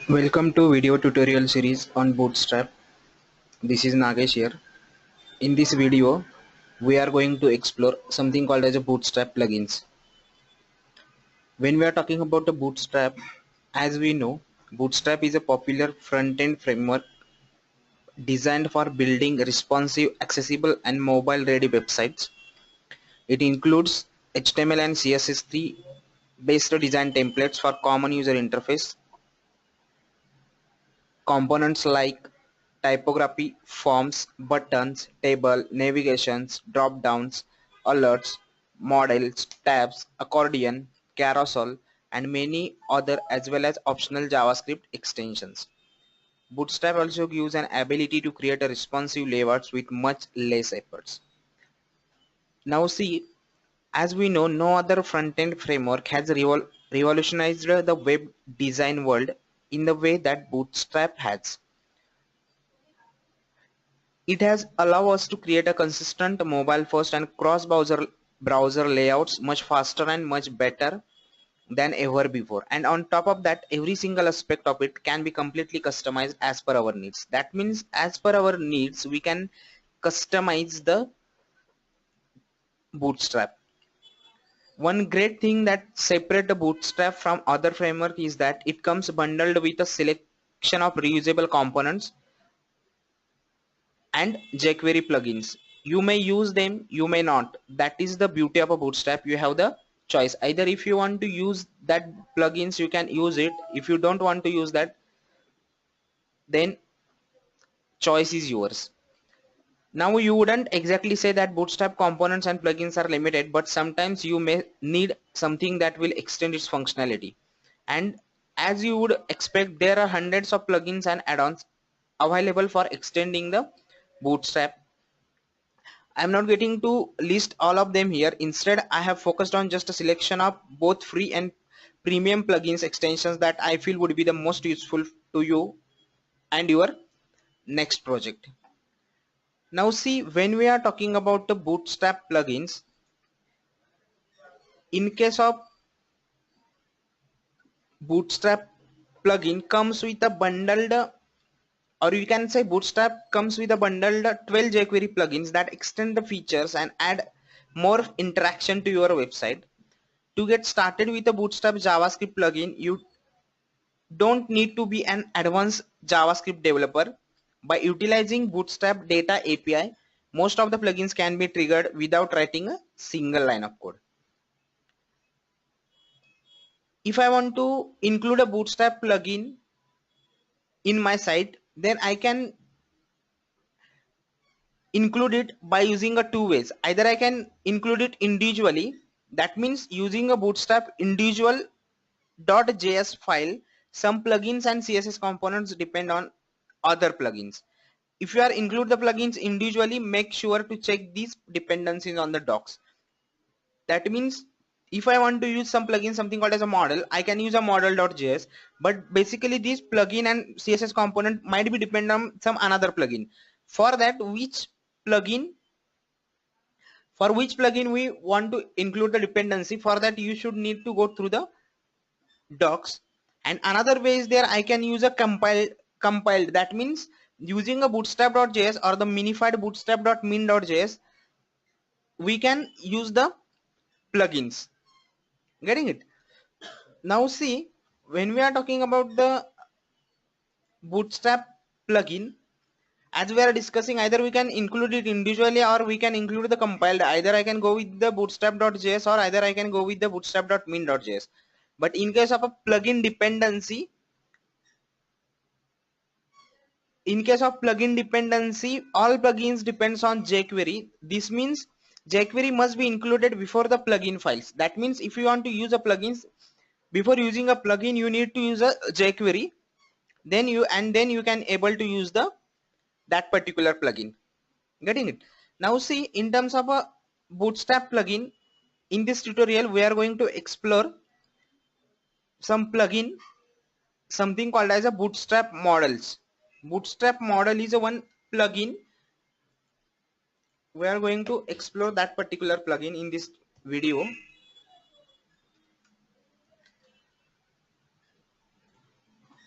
Welcome to video tutorial series on Bootstrap. This is Nagesh here. In this video, we are going to explore something called as a Bootstrap plugins. When we are talking about the Bootstrap, as we know, Bootstrap is a popular front-end framework designed for building responsive, accessible, and mobile-ready websites. It includes HTML and CSS3 based design templates for common user interface, components like typography, forms, buttons, table, navigations, drop-downs, alerts, models, tabs, accordion, carousel, and many other as well as optional JavaScript extensions. Bootstrap also gives an ability to create a responsive layouts with much less efforts. Now see, as we know, no other front-end framework has revolutionized the web design world in the way that Bootstrap has. It has allowed us to create a consistent mobile first and cross browser layouts much faster and much better than ever before. And on top of that, every single aspect of it can be completely customized as per our needs. That means as per our needs, we can customize the Bootstrap. One great thing that separates the Bootstrap from other framework is that it comes bundled with a selection of reusable components and jQuery plugins. You may use them, you may not. That is the beauty of a Bootstrap. You have the choice. Either if you want to use that plugins, you can use it. If you don't want to use that, then choice is yours. Now you wouldn't exactly say that Bootstrap components and plugins are limited, but sometimes you may need something that will extend its functionality. And as you would expect, there are hundreds of plugins and add-ons available for extending the Bootstrap. I'm not getting to list all of them here. Instead, I have focused on just a selection of both free and premium plugins extensions that I feel would be the most useful to you and your next project. Now see, when we are talking about the Bootstrap plugins, in case of Bootstrap plugin comes with a bundled, or you can say Bootstrap comes with a bundled 12 jQuery plugins that extend the features and add more interaction to your website. To get started with a Bootstrap JavaScript plugin, you don't need to be an advanced JavaScript developer. By utilizing Bootstrap Data API, most of the plugins can be triggered without writing a single line of code. If I want to include a Bootstrap plugin in my site, then I can include it by using a two ways. Either I can include it individually, that means using a Bootstrap individual .js file. Some plugins and CSS components depend on other plugins. If you are include the plugins individually, make sure to check these dependencies on the docs. That means if I want to use some plugin, something called as a model, I can use a model.js, but basically this plugin and CSS component might be dependent on some another plugin. For that, plugin which plugin we want to include the dependency, for that you should need to go through the docs. And another way is there, I can use a compiled, that means using a bootstrap.js or the minified bootstrap.min.js, we can use the plugins. Getting it? Now see, when we are talking about the Bootstrap plugin, as we are discussing, either we can include it individually or we can include the compiled. Either I can go with the bootstrap.js or either I can go with the bootstrap.min.js. But in case of a plugin dependency, all plugins depends on jQuery. This means jQuery must be included before the plugin files. That means if you want to use a plugins, before using a plugin, you need to use a jQuery. Then you can able to use that particular plugin. Getting it? Now see, in terms of a Bootstrap plugin, in this tutorial we are going to explore some plugin, something called as a Bootstrap models. Bootstrap model is a one plugin. We are going to explore that particular plugin in this video.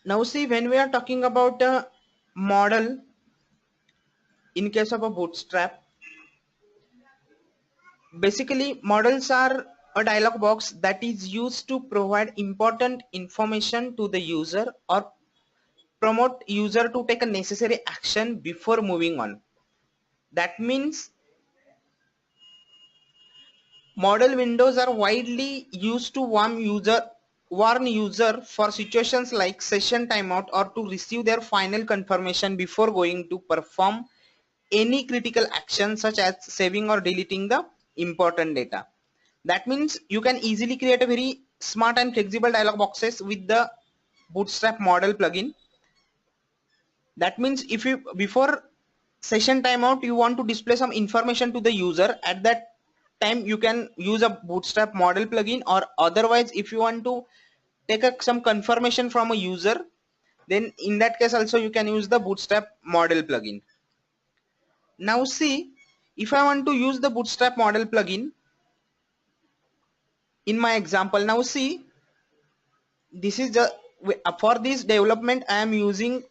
Now see, when we are talking about a model in case of a bootstrap, basically models are a dialog box that is used to provide important information to the user or promote user to take a necessary action before moving on. That means model windows are widely used to warn user for situations like session timeout or to receive their final confirmation before going to perform any critical action such as saving or deleting the important data. That means you can easily create a very smart and flexible dialog boxes with the Bootstrap model plugin. That means if you before session timeout you want to display some information to the user, at that time you can use a Bootstrap model plugin, or otherwise if you want to take some confirmation from a user, then in that case also you can use the Bootstrap model plugin. Now see, if I want to use the Bootstrap model plugin in my example, now see, this is the for this development I am using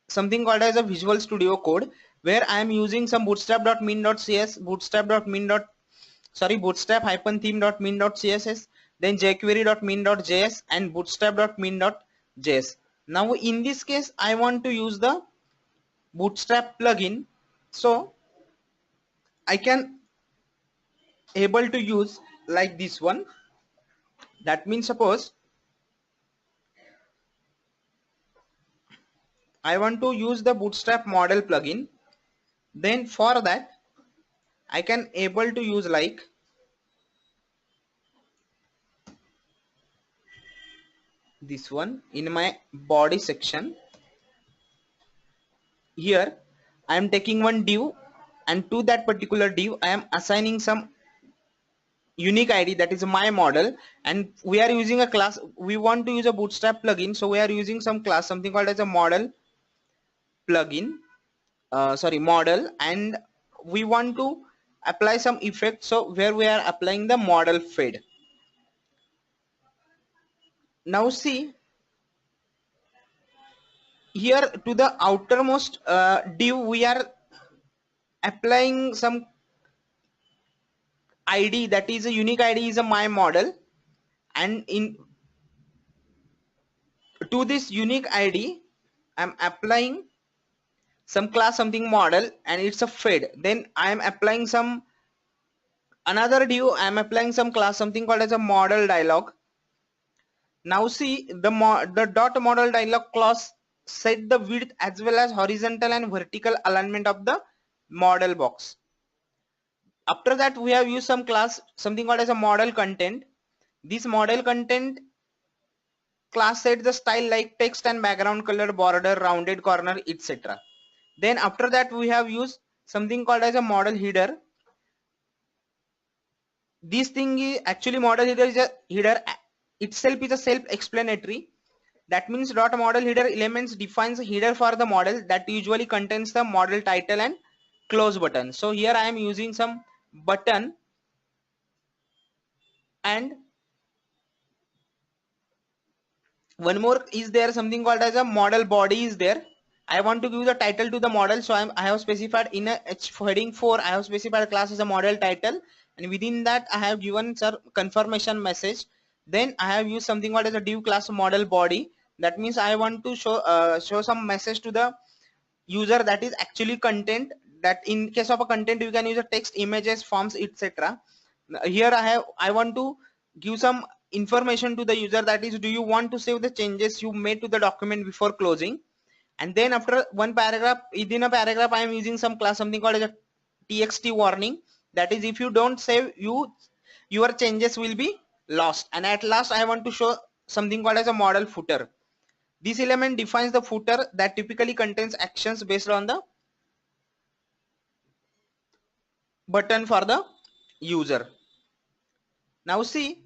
something called as a Visual Studio Code, where I am using some bootstrap.min.cs, bootstrap-theme.min.css, then jQuery.min.js and bootstrap.min.js. Now in this case I want to use the Bootstrap plugin, so I can able to use like this one. That means suppose I want to use the Bootstrap model plugin, then for that I can able to use like this one. In my body section here I am taking one div, and to that particular div I am assigning some unique ID, that is my model, and we are using a class. We want to use a Bootstrap plugin, so we are using some class, something called as a model plugin, model, and we want to apply some effect, so where we are applying the model fade. Now see, here to the outermost div we are applying some ID, that is a unique ID is a my model, and in to this unique ID I'm applying some class something model and it's a fade. Then I am applying some another div, I am applying some class something called as a model dialog. Now see, the dot model dialog clause set the width as well as horizontal and vertical alignment of the model box. After that we have used some class something called as a model content. This model content class sets the style like text and background color, border, rounded corner, etc. Then after that we have used something called as a model header. This thing is actually model header is a header itself is a self-explanatory. That means dot model header elements defines a header for the model that usually contains the model title and close button. So here I am using some button, and one more is there, something called as a model body is there. I want to give the title to the model, so I have specified in a heading 4 I have specified a class as a model title, and within that I have given sir confirmation message. Then I have used something called as a div class model body. That means I want to show some message to the user, that is actually content, that in case of a content you can use a text, images, forms, etc. Here I want to give some information to the user, that is, do you want to save the changes you made to the document before closing. And then after one paragraph, within a paragraph I am using some class something called as a txt warning, that is, if you don't save, your changes will be lost. And at last I want to show something called as a model footer. This element defines the footer that typically contains actions based on the button for the user. Now see,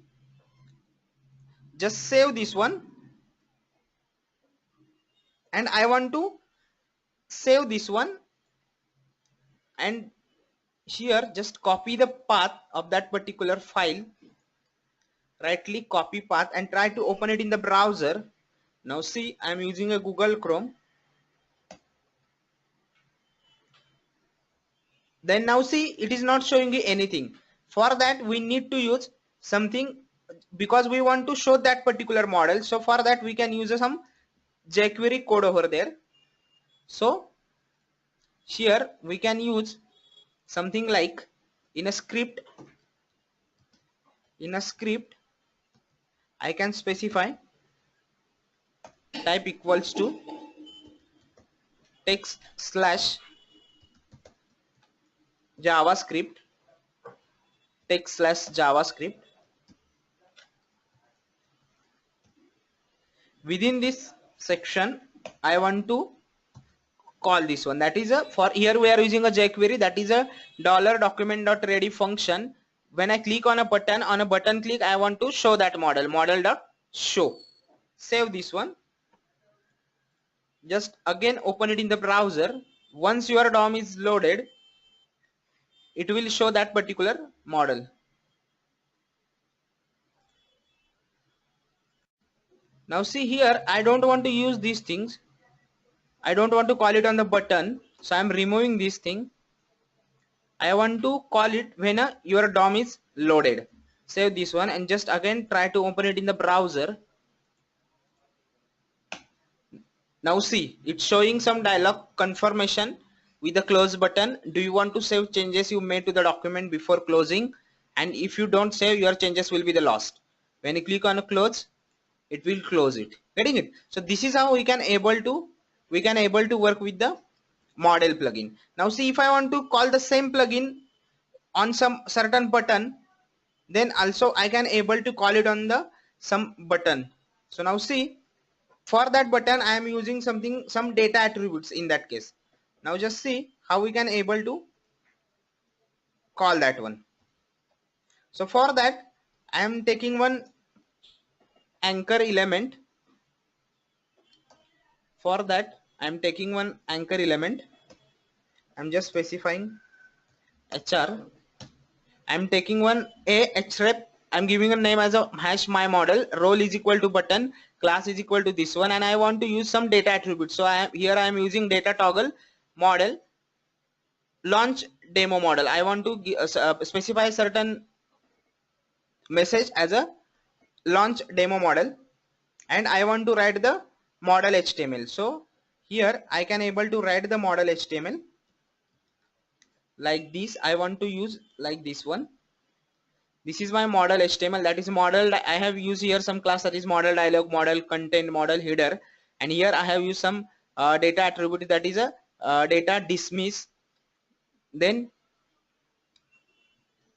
just save this one, and I want to save this one, and here just copy the path of that particular file, right click, copy path, and try to open it in the browser. Now see, I am using a Google Chrome. Then now see, it is not showing you anything. For that we need to use something, because we want to show that particular model. So for that we can use some jQuery code over there. So here we can use something like in a script I can specify type equals to text slash JavaScript, text slash JavaScript. Within this section I want to call this one, that is a, for here we are using a jQuery, that is a $document.ready function. When I click on a button click, I want to show that model.show. Save this one. Just again open it in the browser. Once your DOM is loaded, it will show that particular model. Now see here, I don't want to use these things. I don't want to call it on the button, so I am removing this thing. I want to call it when your DOM is loaded. Save this one and just again try to open it in the browser. Now see, it's showing some dialog confirmation with the close button. Do you want to save changes you made to the document before closing? And if you don't save, your changes will be the lost. When you click on a close, it will close it. Getting it? So this is how we can able to work with the model plugin. Now see, if I want to call the same plugin on some certain button, then also I can able to call it on the some button. So now see, for that button I am using some data attributes in that case. Now just see how we can able to call that one. So for that I am taking one anchor element. For that I am taking one anchor element. I'm just specifying HR. I'm taking one href. I'm giving a name as a hash my model. Role is equal to button. Class is equal to this one, and I want to use some data attributes. So here I am using data toggle model launch demo model. I want to specify a certain message as a launch demo model, and I want to write the model HTML. So here I can able to write the model HTML like this. I want to use like this one. This is my model HTML, that is model. I have used here some class that is model dialog, model content, model header, and here I have used some data attribute that is a data dismiss. Then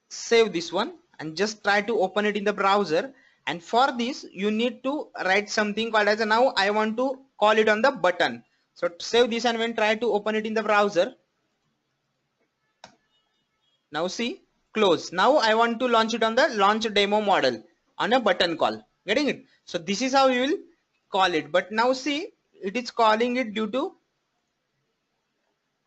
save this one and just try to open it in the browser. And for this you need to write something called as a, now I want to call it on the button. So save this and when try to open it in the browser. Now see, close. Now I want to launch it on the launch demo model on a button call. Getting it? So this is how you will call it. But now see, it is calling it due to,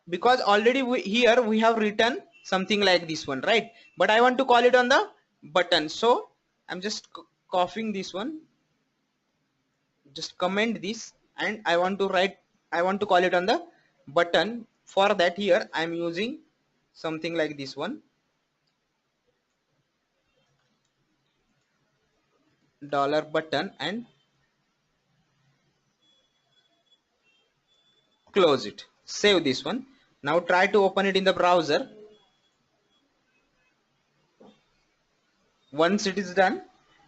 because already here we have written something like this one, right? But I want to call it on the button. So I'm just copying this one, just comment this, and I want to call it on the button. For that here I'm using something like this one, $button, and close it. Save this one. Now try to open it in the browser. Once it is done,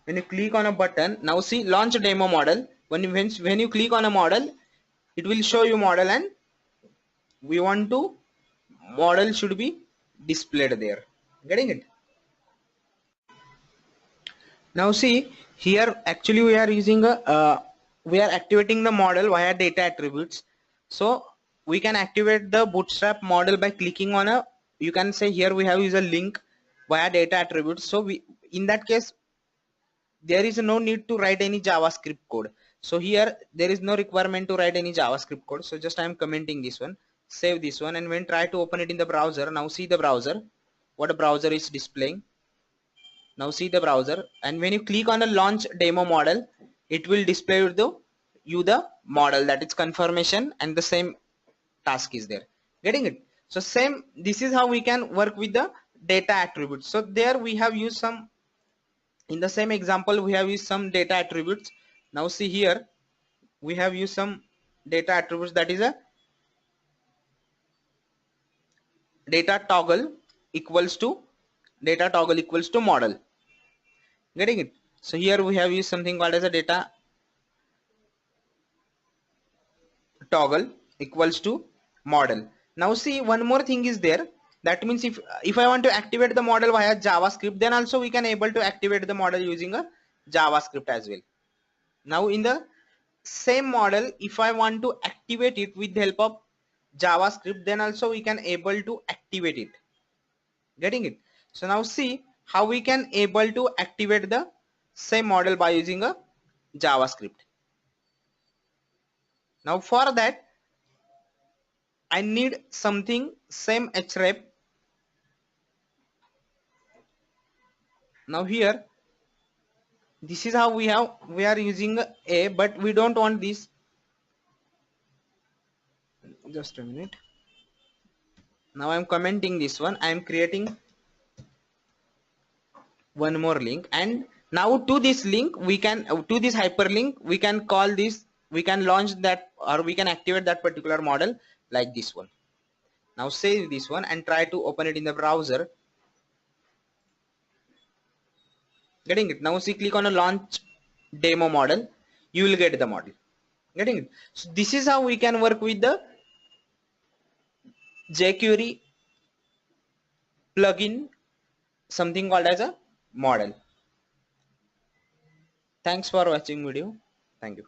when you click on a button, now see launch demo model. When you click on a model, it will show you model, and we want to model should be displayed there. Getting it? Now see here, actually we are using a we are activating the model via data attributes. So we can activate the bootstrap model by clicking on a, you can say here we have used a link via data attributes. So we, in that case there is no need to write any JavaScript code. So here there is no requirement to write any JavaScript code. So just I am commenting this one, save this one, and when try to open it in the browser, now see the browser, what a browser is displaying. Now see the browser, and when you click on the launch demo model, it will display the you the model, that is confirmation, and the same task is there. Getting it? So same, this is how we can work with the data attributes. So there we have used some, in the same example we have used some data attributes. Now see here, we have used some data attributes, that is a data toggle equals to model. Getting it? So here we have used something called as a data toggle equals to model. Now see, one more thing is there. That means if I want to activate the model via JavaScript, then also we can able to activate the model using a JavaScript as well. Now in the same model, if I want to activate it with the help of JavaScript, then also we can able to activate it. Getting it? So now see how we can able to activate the same model by using a JavaScript. Now for that I need something same href. Now here, this is how we are using a, but we don't want this. Just a minute. Now I'm commenting this one. I'm creating one more link, and now to this link we can, to this hyperlink we can call this, we can launch that, or we can activate that particular model like this one. Now save this one and try to open it in the browser. Getting it? Now see, click on a launch demo model, you will get the model. Getting it? So this is how we can work with the jQuery plugin, something called as a model. Thanks for watching video. Thank you.